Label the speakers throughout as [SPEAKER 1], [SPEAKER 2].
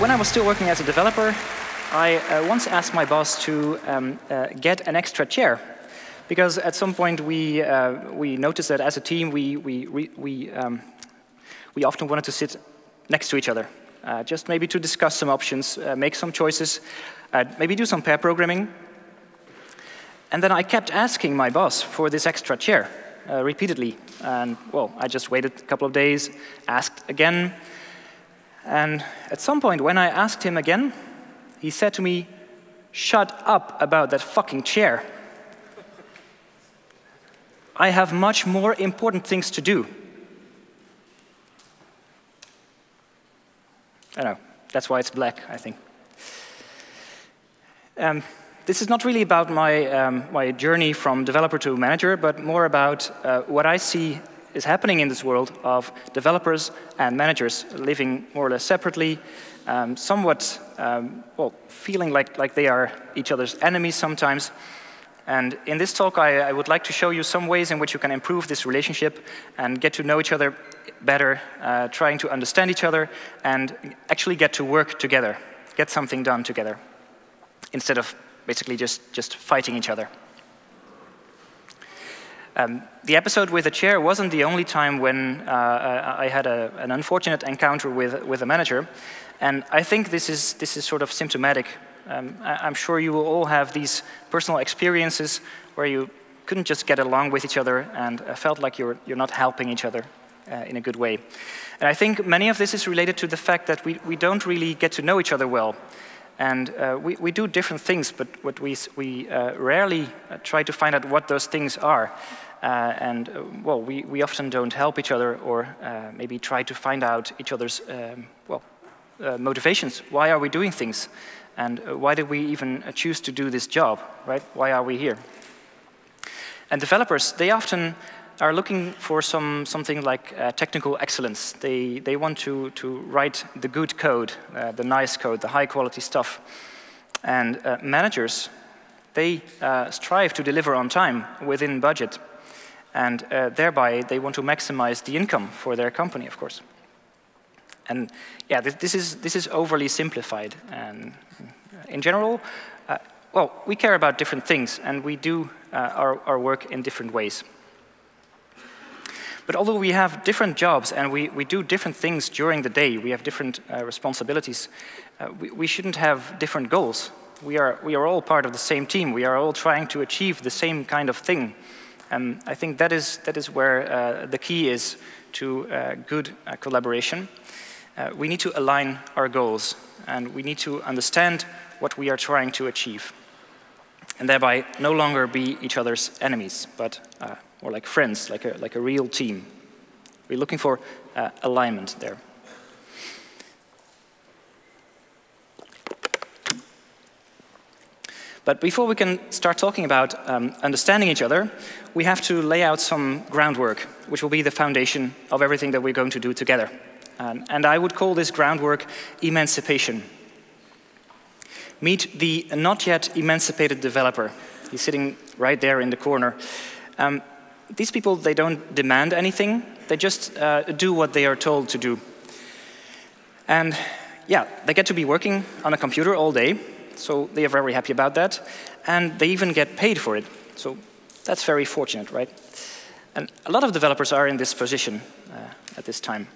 [SPEAKER 1] when I was still working as a developer, I once asked my boss to get an extra chair, because at some point we noticed that as a team we often wanted to sit next to each other, just maybe to discuss some options, make some choices, maybe do some pair programming. And then I kept asking my boss for this extra chair repeatedly. And, well, I just waited a couple of days, asked again. And at some point, when I asked him again, he said to me, "Shut up about that fucking chair. I have much more important things to do." I know, that's why it's black, I think. This is not really about my journey from developer to manager, but more about what I see is happening in this world of developers and managers living more or less separately, somewhat well, feeling like they are each other's enemies sometimes. And in this talk, I would like to show you some ways in which you can improve this relationship and get to know each other better, trying to understand each other, and actually get to work together, get something done together, instead of basically just fighting each other. The episode with the chair wasn't the only time when I had an unfortunate encounter with a manager, and I think this is sort of symptomatic. I'm sure you will all have these personal experiences where you couldn't just get along with each other and felt like you're not helping each other in a good way. And I think many of this is related to the fact that we don't really get to know each other well. And we do different things, but what we rarely try to find out what those things are. Well, we often don't help each other, or maybe try to find out each other's motivations. Why are we doing things? And why did we even choose to do this job, right? Why are we here? And developers, they often are looking for something like technical excellence. They want to write the good code, the nice code, the high quality stuff. And managers, they strive to deliver on time, within budget. And thereby, they want to maximize the income for their company, of course. And yeah, this is overly simplified. And in general, well, we care about different things, and we do our work in different ways. But although we have different jobs and we do different things during the day, we have different responsibilities, we shouldn't have different goals. We are all part of the same team. We are all trying to achieve the same kind of thing. I think that is where the key is to good collaboration. We need to align our goals, and we need to understand what we are trying to achieve, and thereby no longer be each other's enemies, but more like friends, like a real team. We're looking for alignment there. But before we can start talking about understanding each other, we have to lay out some groundwork, which will be the foundation of everything that we're going to do together. And I would call this groundwork emancipation. Meet the not yet emancipated developer. He's sitting right there in the corner. These people, they don't demand anything. They just do what they are told to do. And yeah, they get to be working on a computer all day, so they are very happy about that. And they even get paid for it. So that's very fortunate, right? And a lot of developers are in this position at this time.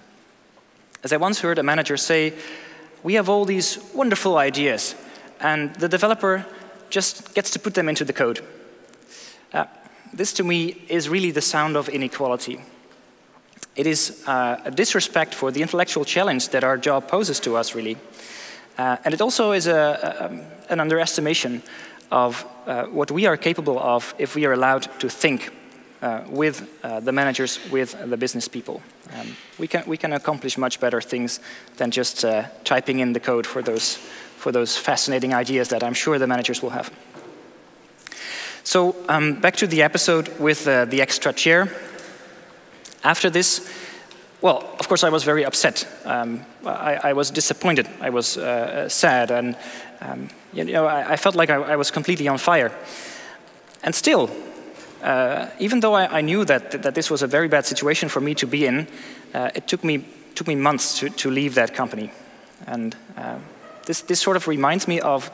[SPEAKER 1] As I once heard a manager say, we have all these wonderful ideas, and the developer just gets to put them into the code. This, to me, is really the sound of inequality. It is a disrespect for the intellectual challenge that our job poses to us, really. And it also is an underestimation of what we are capable of if we are allowed to think with the managers, with the business people. We can accomplish much better things than just typing in the code for those fascinating ideas that I'm sure the managers will have. So back to the episode with the extra chair. After this, well, of course, I was very upset. I was disappointed. I was sad, and you know, I felt like I was completely on fire. And still, even though I knew that this was a very bad situation for me to be in, it took me months to leave that company. And This sort of reminds me of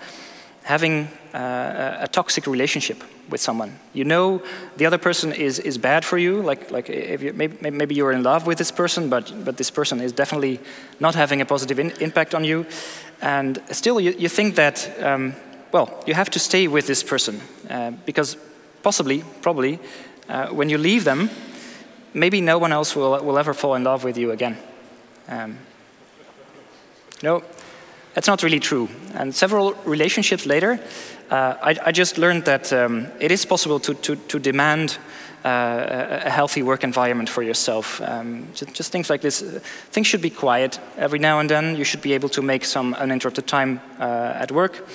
[SPEAKER 1] having a toxic relationship with someone. You know the other person is bad for you, like if you, maybe you're in love with this person, but this person is definitely not having a positive impact on you, and still you think that, well, you have to stay with this person, because probably, when you leave them, maybe no one else will ever fall in love with you again. No, that's not really true. And several relationships later, I just learned that it is possible to demand a healthy work environment for yourself. Just things like this. Things should be quiet. Every now and then, you should be able to make some uninterrupted time at work.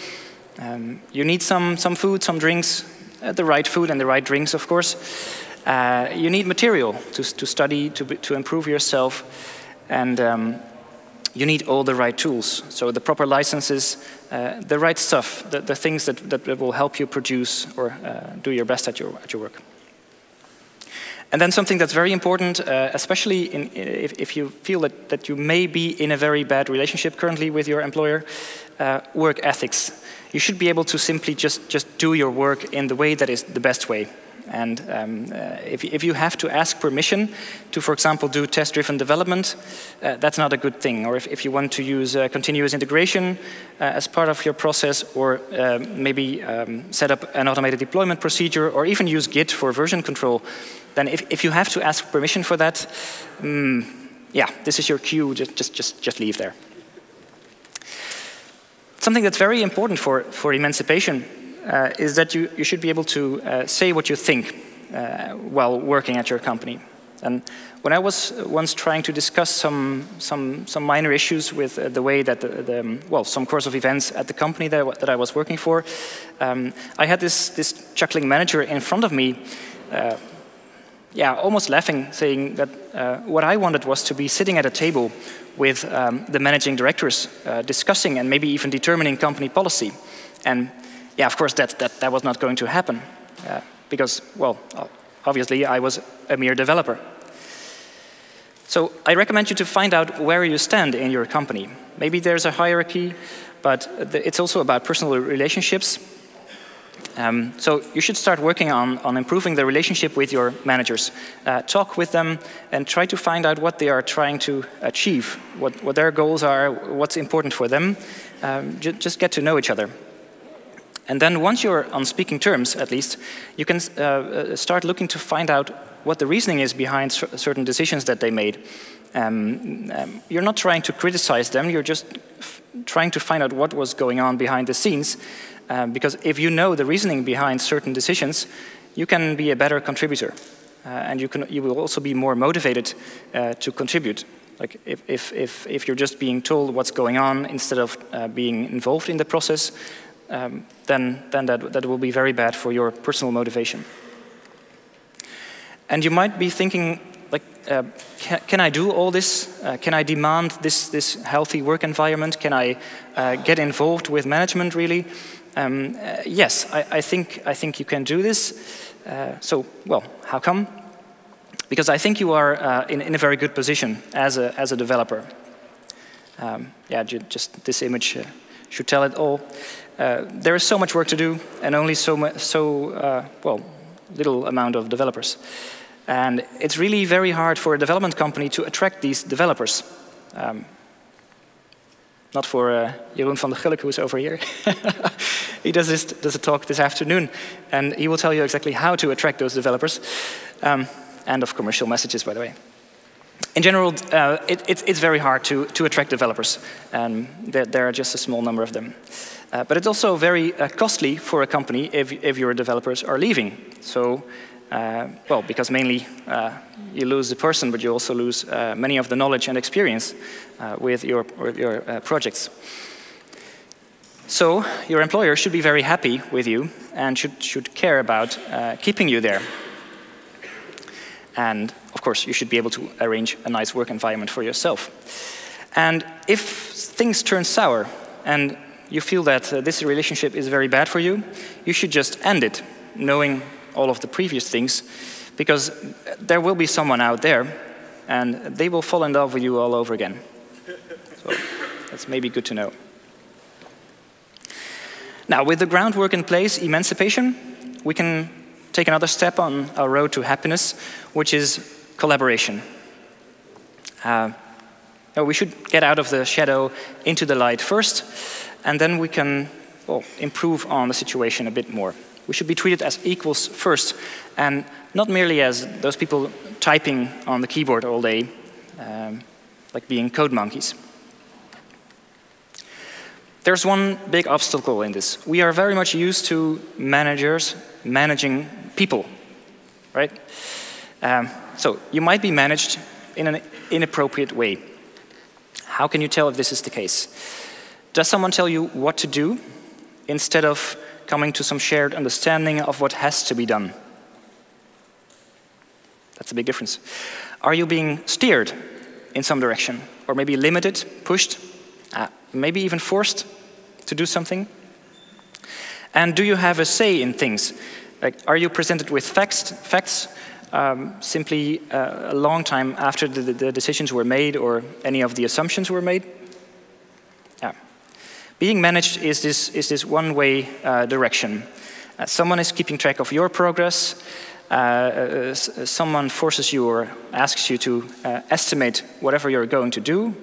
[SPEAKER 1] You need some food, some drinks, the right food and the right drinks, of course. You need material to study, to improve yourself, and you need all the right tools. So the proper licenses, the right stuff, the things that will help you produce or do your best at your work. And then something that's very important, especially if you feel that you may be in a very bad relationship currently with your employer, work ethics. You should be able to simply just do your work in the way that is the best way. And if you have to ask permission to, for example, do test-driven development, that's not a good thing. Or if you want to use continuous integration as part of your process, or maybe set up an automated deployment procedure, or even use Git for version control, then if you have to ask permission for that, yeah, this is your cue, just leave there. Something that's very important for emancipation is that you should be able to say what you think while working at your company. And when I was once trying to discuss some minor issues with the way that some course of events at the company that I was working for, I had this chuckling manager in front of me, almost laughing, saying that what I wanted was to be sitting at a table with the managing directors, discussing and maybe even determining company policy. And yeah, of course, that was not going to happen because, well, obviously I was a mere developer. So I recommend you to find out where you stand in your company. Maybe there's a hierarchy, but it's also about personal relationships. So you should start working on improving the relationship with your managers. Talk with them and try to find out what they are trying to achieve, what their goals are, what's important for them. Just get to know each other. And then once you're on speaking terms, at least, you can start looking to find out what the reasoning is behind certain decisions that they made. You're not trying to criticize them, you're just trying to find out what was going on behind the scenes. Because if you know the reasoning behind certain decisions, you can be a better contributor. And you will also be more motivated to contribute. Like if you're just being told what's going on instead of being involved in the process, then that will be very bad for your personal motivation. And you might be thinking, like, can I do all this? Can I demand this healthy work environment? Can I get involved with management, really? Yes, I think you can do this. So, well, how come? Because I think you are in a very good position as a developer. Yeah, just this image should tell it all. There is so much work to do, and only little amount of developers. And it's really very hard for a development company to attract these developers. Not for Jeroen van der Gulik, who's over here. He does a talk this afternoon, and he will tell you exactly how to attract those developers, and of commercial messages, by the way. In general, it's very hard to attract developers, and there are just a small number of them. But it's also very costly for a company if your developers are leaving. So, well, because mainly you lose the person, but you also lose many of the knowledge and experience with your projects. So your employer should be very happy with you and should care about keeping you there. And of course, you should be able to arrange a nice work environment for yourself. And if things turn sour and you feel that this relationship is very bad for you, you should just end it, knowing all of the previous things, because there will be someone out there and they will fall in love with you all over again. So that's maybe good to know. Now, with the groundwork in place, emancipation, we can take another step on our road to happiness, which is collaboration. We should get out of the shadow into the light first, and then we can improve on the situation a bit more. We should be treated as equals first, and not merely as those people typing on the keyboard all day, like being code monkeys. There's one big obstacle in this. We are very much used to managers managing people, right? So you might be managed in an inappropriate way. How can you tell if this is the case? Does someone tell you what to do instead of coming to some shared understanding of what has to be done? That's a big difference. Are you being steered in some direction? Or maybe limited, pushed, maybe even forced to do something? And do you have a say in things? Like, are you presented with facts simply a long time after the decisions were made or any of the assumptions were made? Yeah. Being managed is this one-way direction. Someone is keeping track of your progress. Someone forces you or asks you to estimate whatever you're going to do,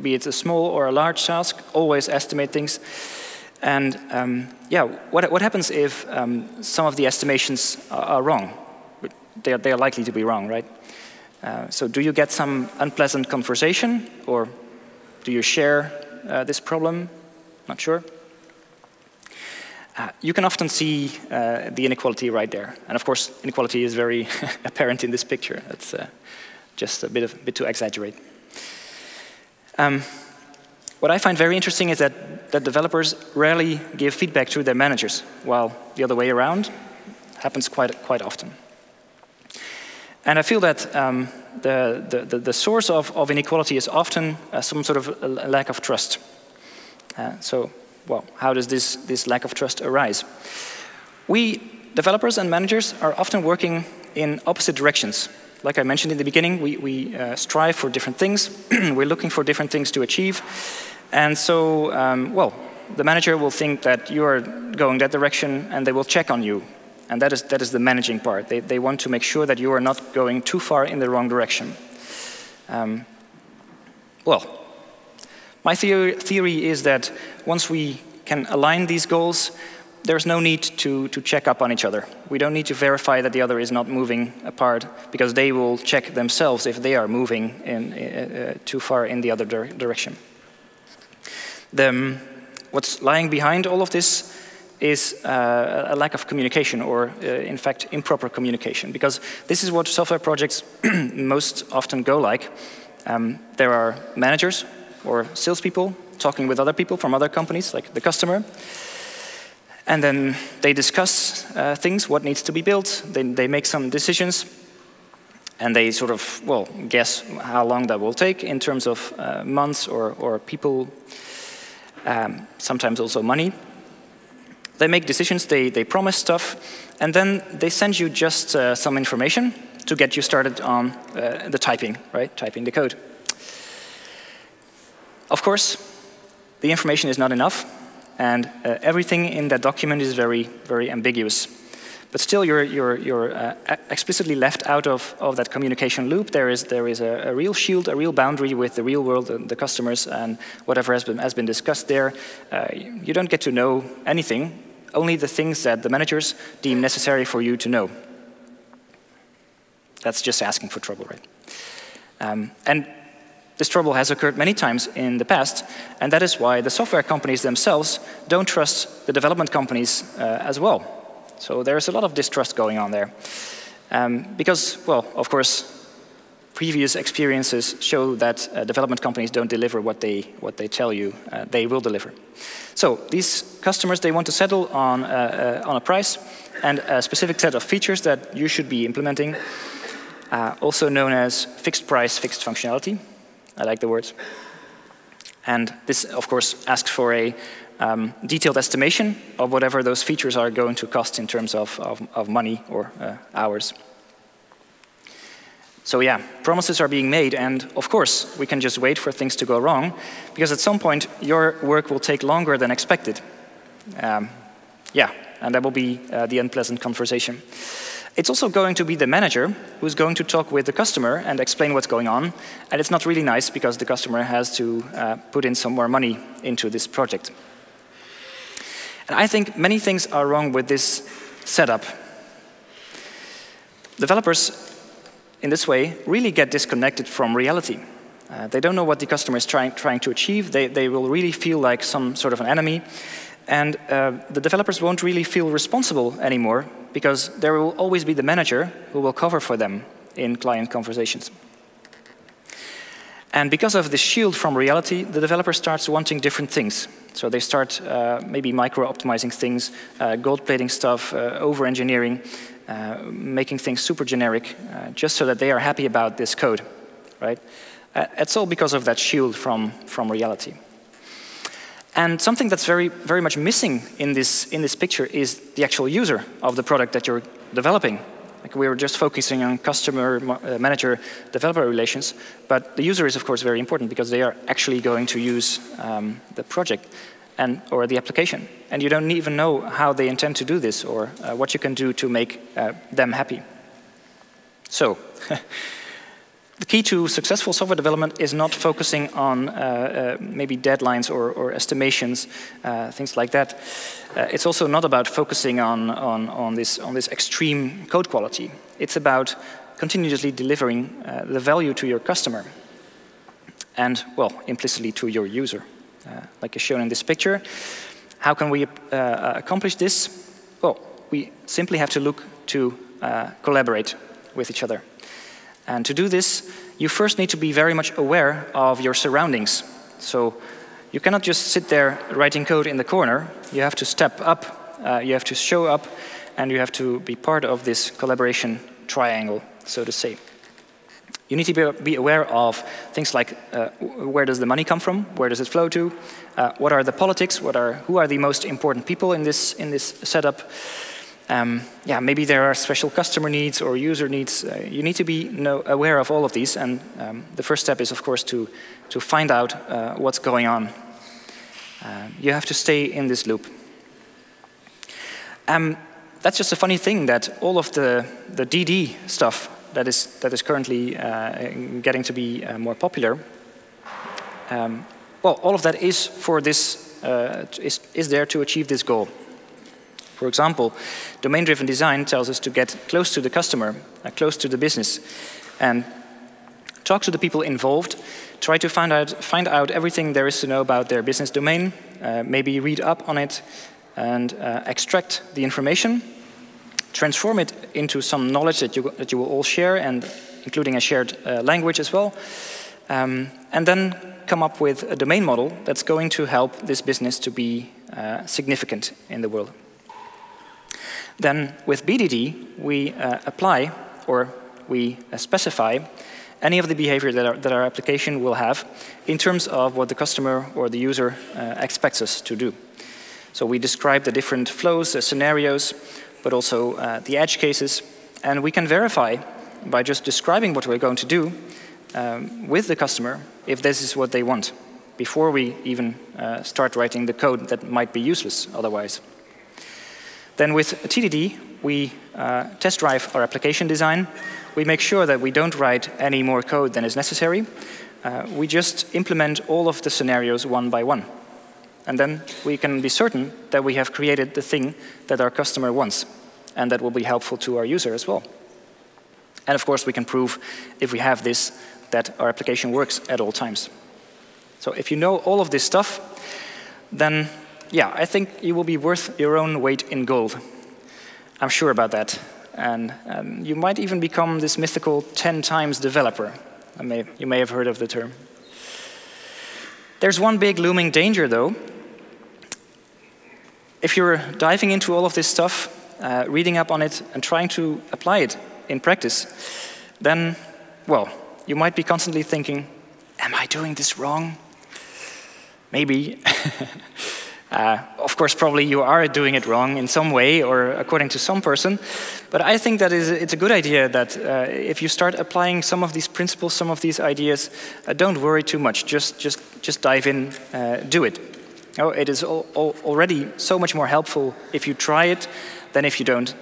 [SPEAKER 1] be it a small or a large task. Always estimate things. And yeah, what happens if some of the estimations are wrong? They are likely to be wrong, right? So do you get some unpleasant conversation, or do you share this problem? Not sure. You can often see the inequality right there. And of course, inequality is very apparent in this picture. That's just a bit to exaggerate. What I find very interesting is that developers rarely give feedback to their managers, while the other way around happens quite often. And I feel that the source of inequality is often some sort of a lack of trust. Well, how does this lack of trust arise? We, developers and managers, are often working in opposite directions. Like I mentioned in the beginning, we strive for different things. We're looking for different things to achieve. And so, well, the manager will think that you are going that direction, and they will check on you. And that is the managing part. They want to make sure that you are not going too far in the wrong direction. Well, my theory is that once we can align these goals, there's no need to check up on each other. We don't need to verify that the other is not moving apart, because they will check themselves if they are moving too far in the other direction. What's lying behind all of this is a lack of communication, or in fact, improper communication, because this is what software projects most often go like. There are managers or salespeople talking with other people from other companies, like the customer. And then they discuss things, what needs to be built. They make some decisions. And they sort of, well, guess how long that will take in terms of months or people, sometimes also money. They make decisions, they promise stuff, and then they send you just some information to get you started on the typing, right? Typing the code. Of course, the information is not enough, and everything in that document is very, very ambiguous. But still, you're explicitly left out of that communication loop. There is a real shield, a real boundary with the real world and the customers and whatever has been discussed there. You don't get to know anything, only the things that the managers deem necessary for you to know. That's just asking for trouble, right? And this trouble has occurred many times in the past, and that is why the software companies themselves don't trust the development companies as well. So there's a lot of distrust going on there. Because, well, of course, previous experiences show that development companies don't deliver what they tell you they will deliver. So these customers, they want to settle on a price and a specific set of features that you should be implementing, also known as fixed price, fixed functionality. I like the words. And this, of course, asks for a detailed estimation of whatever those features are going to cost in terms of money or hours. So yeah, promises are being made, and of course, we can just wait for things to go wrong, because at some point, your work will take longer than expected. Yeah, and that will be the unpleasant conversation. It's also going to be the manager who's going to talk with the customer and explain what's going on. And it's not really nice because the customer has to put in some more money into this project. And I think many things are wrong with this setup. Developers, in this way, really get disconnected from reality. They don't know what the customer is trying to achieve. They will really feel like some sort of an enemy. And the developers won't really feel responsible anymore because there will always be the manager who will cover for them in client conversations. And because of this shield from reality, the developer starts wanting different things. So they start maybe micro-optimizing things, gold-plating stuff, over-engineering, making things super generic, just so that they are happy about this code, right? It's all because of that shield from reality. And something that's very much missing in this picture is the actual user of the product that you're developing. Like we were just focusing on customer, manager, developer relations, but the user is of course very important because they are actually going to use the project or the application. And you don't even know how they intend to do this or what you can do to make them happy. So, the key to successful software development is not focusing on maybe deadlines or estimations, things like that. It's also not about focusing on this extreme code quality. It's about continuously delivering the value to your customer and, well, implicitly to your user, like is shown in this picture. How can we accomplish this? Well, we simply have to look to collaborate with each other. And to do this, you first need to be very much aware of your surroundings. So you cannot just sit there writing code in the corner. You have to step up, you have to show up, and you have to be part of this collaboration triangle, so to say. You need to be aware of things like where does the money come from, where does it flow to, what are the politics, who are the most important people in this setup. Yeah, maybe there are special customer needs or user needs. You need to be aware of all of these, and the first step is, of course, to find out what's going on. You have to stay in this loop. That's just a funny thing that all of the DD stuff that is currently getting to be more popular. Well, all of that is for this is there to achieve this goal. For example, domain-driven design tells us to get close to the customer, close to the business, and talk to the people involved. Try to find out everything there is to know about their business domain. Maybe read up on it and extract the information. Transform it into some knowledge that you will all share, and including a shared language as well. And then come up with a domain model that's going to help this business to be significant in the world. Then with BDD, we apply or we specify any of the behavior that our application will have in terms of what the customer or the user expects us to do. So we describe the different flows, the scenarios, but also the edge cases. And we can verify by just describing what we're going to do with the customer if this is what they want, before we even start writing the code that might be useless otherwise. Then with TDD, we test drive our application design. We make sure that we don't write any more code than is necessary. We just implement all of the scenarios one by one. And then we can be certain that we have created the thing that our customer wants, and that will be helpful to our user as well. And of course, we can prove, if we have this, that our application works at all times. So if you know all of this stuff, then yeah, I think you will be worth your own weight in gold. I'm sure about that. And you might even become this mythical 10 times developer. You may have heard of the term. There's one big looming danger, though. If you're diving into all of this stuff, reading up on it, and trying to apply it in practice, then, well, you might be constantly thinking, am I doing this wrong? Maybe. Of course, probably you are doing it wrong in some way or according to some person. But I think that it's a good idea that if you start applying some of these principles, some of these ideas, don't worry too much. Just dive in, do it. Oh, it is already so much more helpful if you try it than if you don't.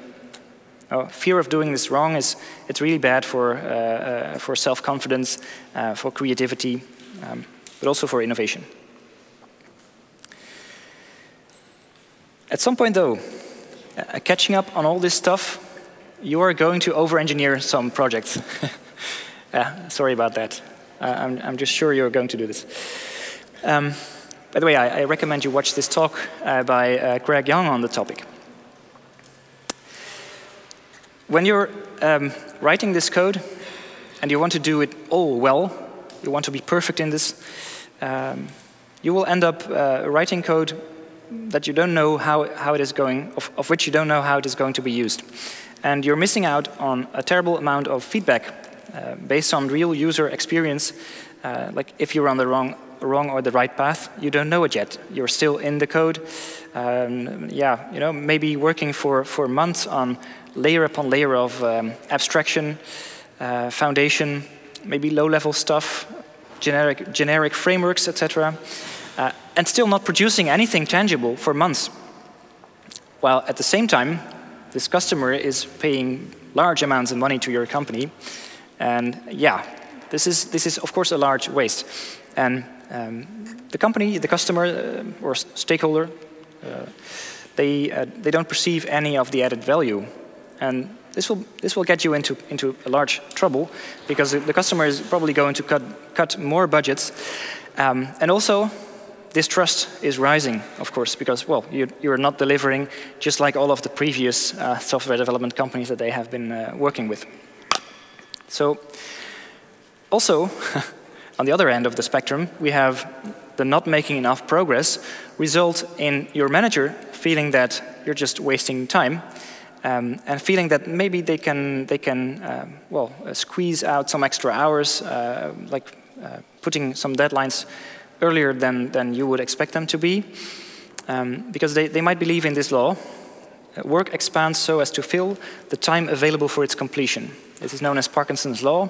[SPEAKER 1] Oh, fear of doing this wrong it's really bad for self-confidence, for creativity, but also for innovation. At some point, though, catching up on all this stuff, you are going to over-engineer some projects. Sorry about that. I'm just sure you're going to do this. By the way, I recommend you watch this talk by Greg Young on the topic. When you're writing this code and you want to do it all well, you want to be perfect in this, you will end up writing code that you don't know how it is going, of which you don't know how it is going to be used. And you're missing out on a terrible amount of feedback based on real user experience. Like if you're on the wrong or the right path, you don't know it yet. You're still in the code. Maybe working for months on layer upon layer of abstraction, foundation, maybe low-level stuff, generic frameworks, etc., and still not producing anything tangible for months. While at the same time, this customer is paying large amounts of money to your company, and yeah, this is of course a large waste. And the company, the customer or stakeholder, they don't perceive any of the added value, and this will get you into a large trouble, because the customer is probably going to cut more budgets, and also distrust is rising, of course, because well, you're not delivering just like all of the previous software development companies that they have been working with. So also, on the other end of the spectrum, we have the not making enough progress result in your manager feeling that you're just wasting time, and feeling that maybe they can squeeze out some extra hours, putting some deadlines earlier than you would expect them to be, because they might believe in this law: work expands so as to fill the time available for its completion. This is known as Parkinson's law.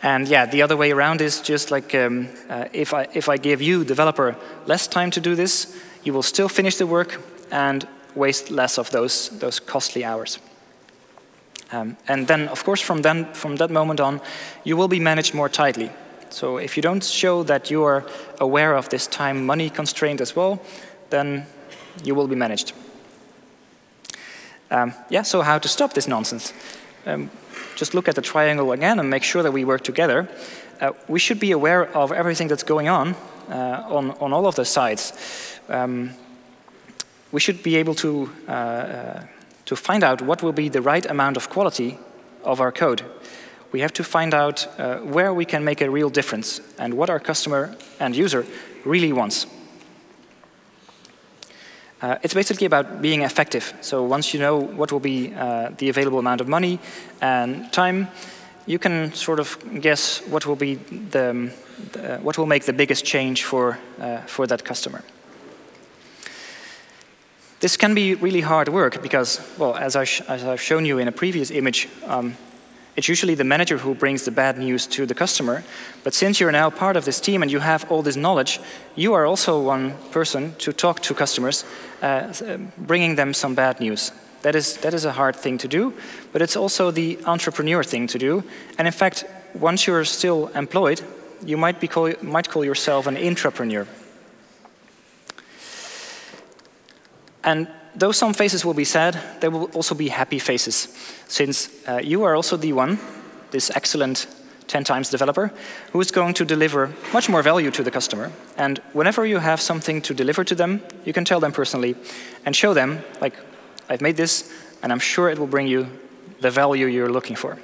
[SPEAKER 1] And yeah, the other way around is just like if I give you, developer, less time to do this, you will still finish the work and waste less of those costly hours. And then, of course, from that moment on, you will be managed more tightly. So if you don't show that you are aware of this time-money constraint as well, then you will be managed. So how to stop this nonsense? Just look at the triangle again and make sure that we work together. We should be aware of everything that's going on all of the sides. We should be able to find out what will be the right amount of quality of our code. We have to find out where we can make a real difference and what our customer and user really wants. It's basically about being effective. So once you know what will be the available amount of money and time, you can sort of guess what will be what will make the biggest change for that customer. This can be really hard work because, well, as I've shown you in a previous image, it's usually the manager who brings the bad news to the customer. But since you're now part of this team and you have all this knowledge, you are also one person to talk to customers, bringing them some bad news. That is a hard thing to do, but it's also the entrepreneur thing to do. And in fact, once you're still employed, you might call yourself an intrapreneur. And though some faces will be sad, there will also be happy faces, since you are also the one, this excellent 10 times developer, who is going to deliver much more value to the customer. And whenever you have something to deliver to them, you can tell them personally and show them, like, I've made this, and I'm sure it will bring you the value you're looking for.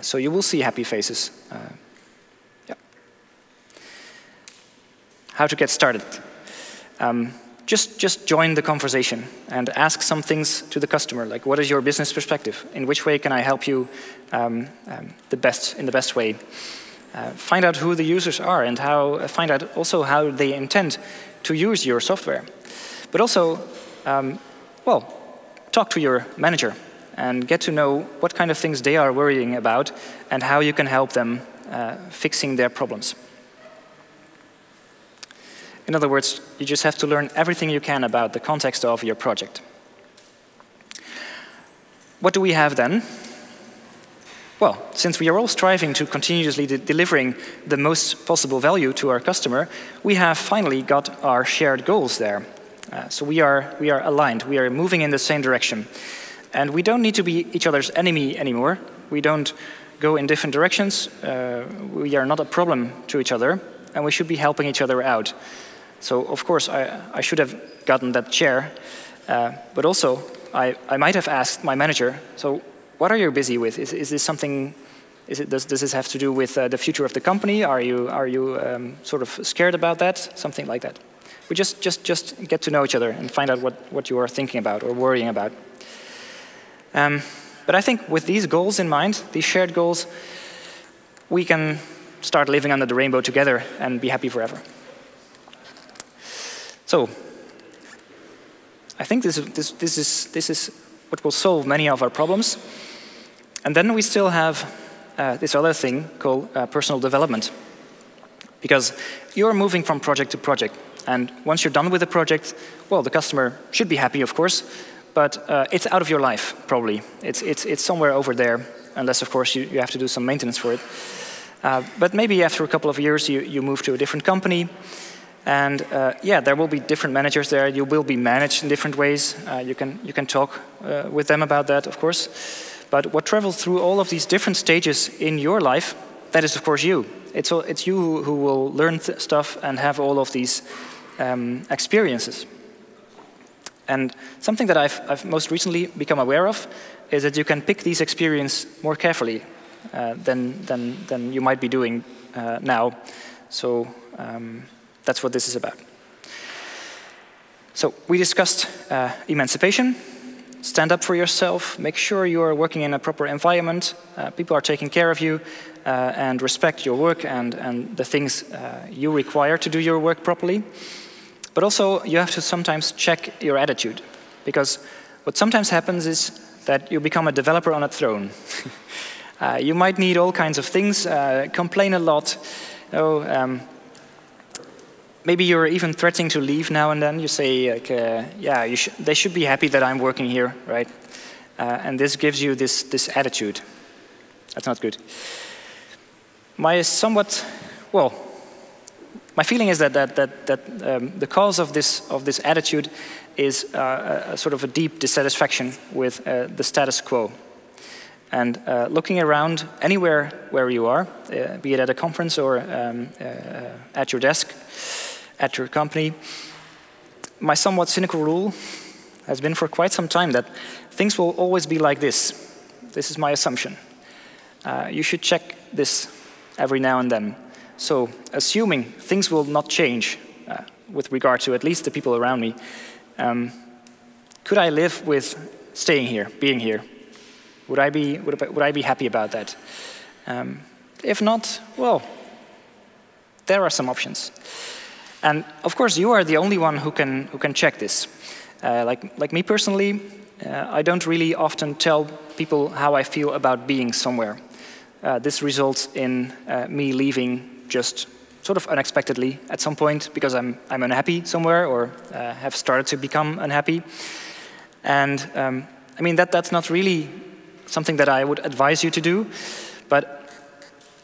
[SPEAKER 1] So you will see happy faces. How to get started? Just join the conversation and ask some things to the customer, like what is your business perspective? In which way can I help you in the best way? Find out who the users are and find out also how they intend to use your software. But also, talk to your manager and get to know what kind of things they are worrying about and how you can help them fixing their problems. In other words, you just have to learn everything you can about the context of your project. What do we have then? Well, since we are all striving to continuously delivering the most possible value to our customer, we have finally got our shared goals there. So we are aligned. We are moving in the same direction. And we don't need to be each other's enemy anymore. We don't go in different directions. We are not a problem to each other, and we should be helping each other out. So, of course, I should have gotten that chair, but also I might have asked my manager, so what are you busy with? Is this something, does this have to do with the future of the company? Are you sort of scared about that? Something like that. We just get to know each other and find out what you are thinking about or worrying about. But I think with these goals in mind, these shared goals, we can start living under the rainbow together and be happy forever. So, I think this is what will solve many of our problems. And then we still have this other thing called personal development. Because you're moving from project to project. And once you're done with the project, well, the customer should be happy, of course, but it's out of your life, probably. It's somewhere over there, unless, of course, you have to do some maintenance for it. But maybe after a couple of years, you move to a different company. And yeah, there will be different managers there. You will be managed in different ways. You can talk with them about that, of course. But what travels through all of these different stages in your life, that is, of course, you. It's you who will learn stuff and have all of these experiences. And something that I've most recently become aware of is that you can pick these experiences more carefully than you might be doing now. So that's what this is about. So we discussed emancipation. Stand up for yourself. Make sure you are working in a proper environment. People are taking care of you and respect your work and the things you require to do your work properly. But also, you have to sometimes check your attitude. Because what sometimes happens is that you become a developer on a throne. You might need all kinds of things, complain a lot. Maybe you're even threatening to leave now and then. You say, like, yeah, they should be happy that I'm working here, right? And this gives you this attitude. That's not good. My feeling is that the cause of this attitude is a sort of a deep dissatisfaction with the status quo. And looking around anywhere where you are, be it at a conference or at your desk, at your company, my somewhat cynical rule has been for quite some time that things will always be like this. This is my assumption. You should check this every now and then. So, assuming things will not change with regard to at least the people around me, could I live with staying here, being here? Would I be happy about that? If not, well, there are some options. And of course, you are the only one who can check this. Like me personally, I don't really often tell people how I feel about being somewhere. This results in me leaving just sort of unexpectedly at some point because I'm unhappy somewhere or have started to become unhappy. And I mean, that's not really something that I would advise you to do, but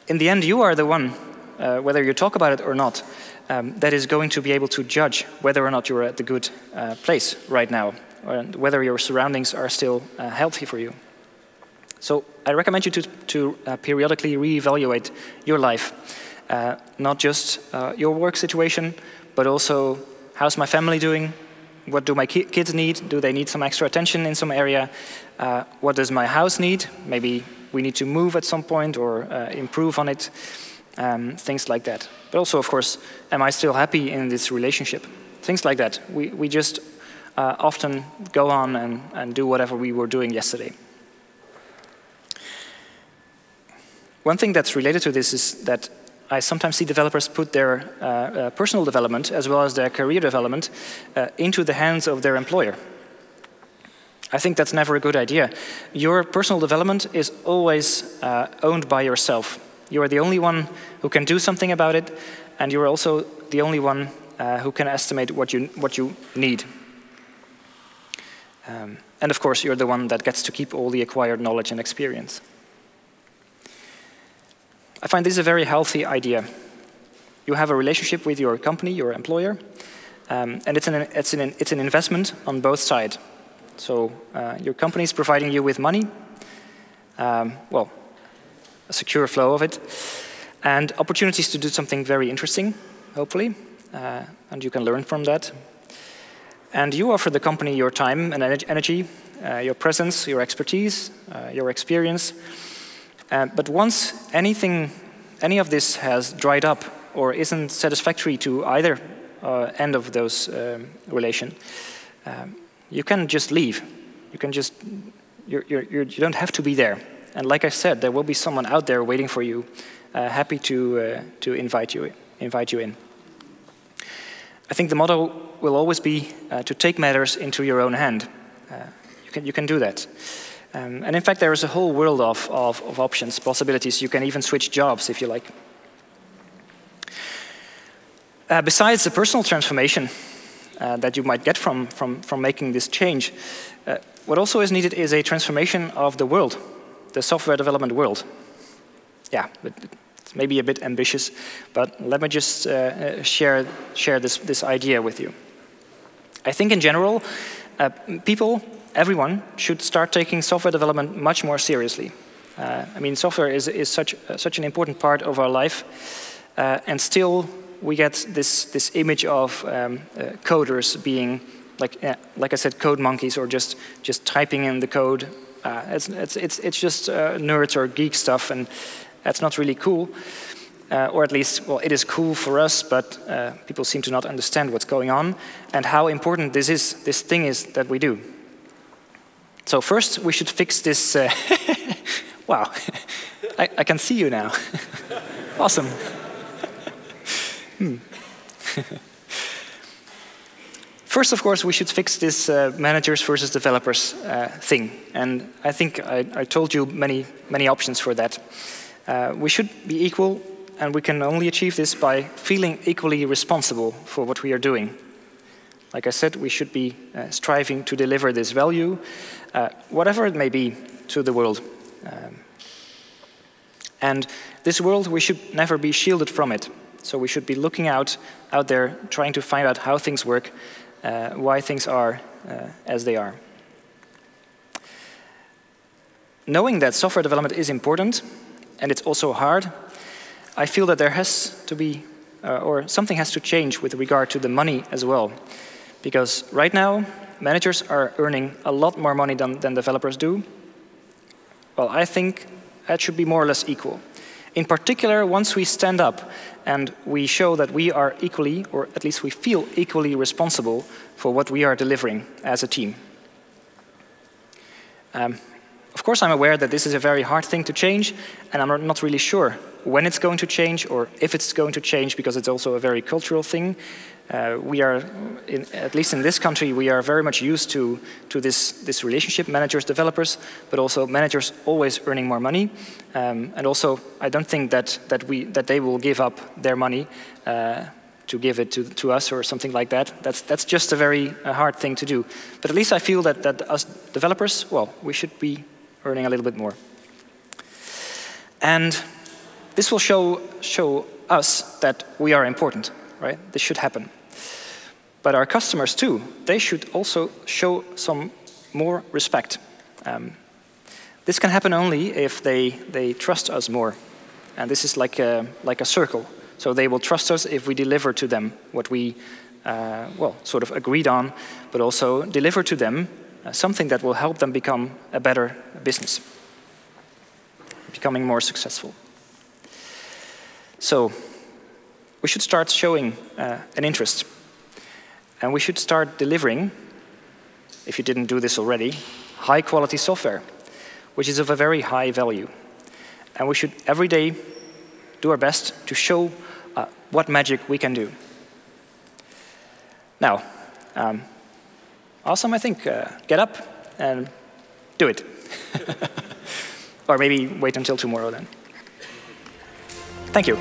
[SPEAKER 1] in the end, you are the one, whether you talk about it or not, that is going to be able to judge whether or not you're at the good place right now, or whether your surroundings are still healthy for you. So I recommend you to periodically reevaluate your life, not just your work situation, but also how's my family doing? What do my kids need? Do they need some extra attention in some area? What does my house need? Maybe we need to move at some point or improve on it, things like that. But also, of course, am I still happy in this relationship? Things like that. We just often go on and do whatever we were doing yesterday. One thing that's related to this is that I sometimes see developers put their personal development as well as their career development into the hands of their employer. I think that's never a good idea. Your personal development is always owned by yourself. You are the only one who can do something about it, and you're also the only one who can estimate what you need. And of course, you're the one that gets to keep all the acquired knowledge and experience. I find this a very healthy idea. You have a relationship with your company, your employer, and it's an investment on both sides. So your company is providing you with money, well, a secure flow of it, and opportunities to do something very interesting, hopefully, and you can learn from that. And you offer the company your time and energy, your presence, your expertise, your experience. But once any of this has dried up or isn't satisfactory to either end of those relation, you can just leave. You can just you don't have to be there. And like I said, there will be someone out there waiting for you, happy to invite you in. I think the motto will always be to take matters into your own hand. You can do that. And in fact, there is a whole world of options, possibilities. You can even switch jobs if you like. Besides the personal transformation that you might get from making this change, what also is needed is a transformation of the world, the software development world. Yeah, but it's maybe a bit ambitious, but let me just share this idea with you. I think in general, everyone should start taking software development much more seriously. I mean, software is such an important part of our life, and still we get this image of coders being like I said, code monkeys, or just typing in the code. It's just nerds or geek stuff, and that's not really cool. Or at least, well, it is cool for us, but people seem to not understand what's going on and how important this thing is that we do. So first, we should fix this. Wow, I can see you now. Awesome. First, of course, we should fix this managers versus developers thing. And I think I told you many options for that. We should be equal, and we can only achieve this by feeling equally responsible for what we are doing. Like I said, we should be striving to deliver this value, whatever it may be, to the world. And this world, we should never be shielded from it. So we should be looking out there, trying to find out how things work, why things are as they are. Knowing that software development is important, and it's also hard, I feel that there has to be, or something has to change with regard to the money as well. Because right now, managers are earning a lot more money than developers do. Well, I think that should be more or less equal. In particular, once we stand up and we show that we are equally, or at least we feel equally responsible for what we are delivering as a team. Of course, I'm aware that this is a very hard thing to change, and I'm not really sure when it's going to change or if it's going to change, because it's also a very cultural thing. We are, at least in this country, we are very much used to this relationship, managers, developers, but also managers always earning more money. And also, I don't think that they will give up their money to give it to us or something like that. That's just a very hard thing to do. But at least I feel that us developers, well, we should be earning a little bit more. And this will show us that we are important, right? This should happen. But our customers too, they should also show some more respect. This can happen only if they trust us more. And this is like a circle. So they will trust us if we deliver to them what we, well, sort of agreed on, but also deliver to them something that will help them become a better business, becoming more successful. So we should start showing an interest. And we should start delivering, if you didn't do this already, high-quality software, which is of a very high value. And we should every day do our best to show what magic we can do. Now, awesome, I think. Get up and do it. Or maybe wait until tomorrow then. Thank you.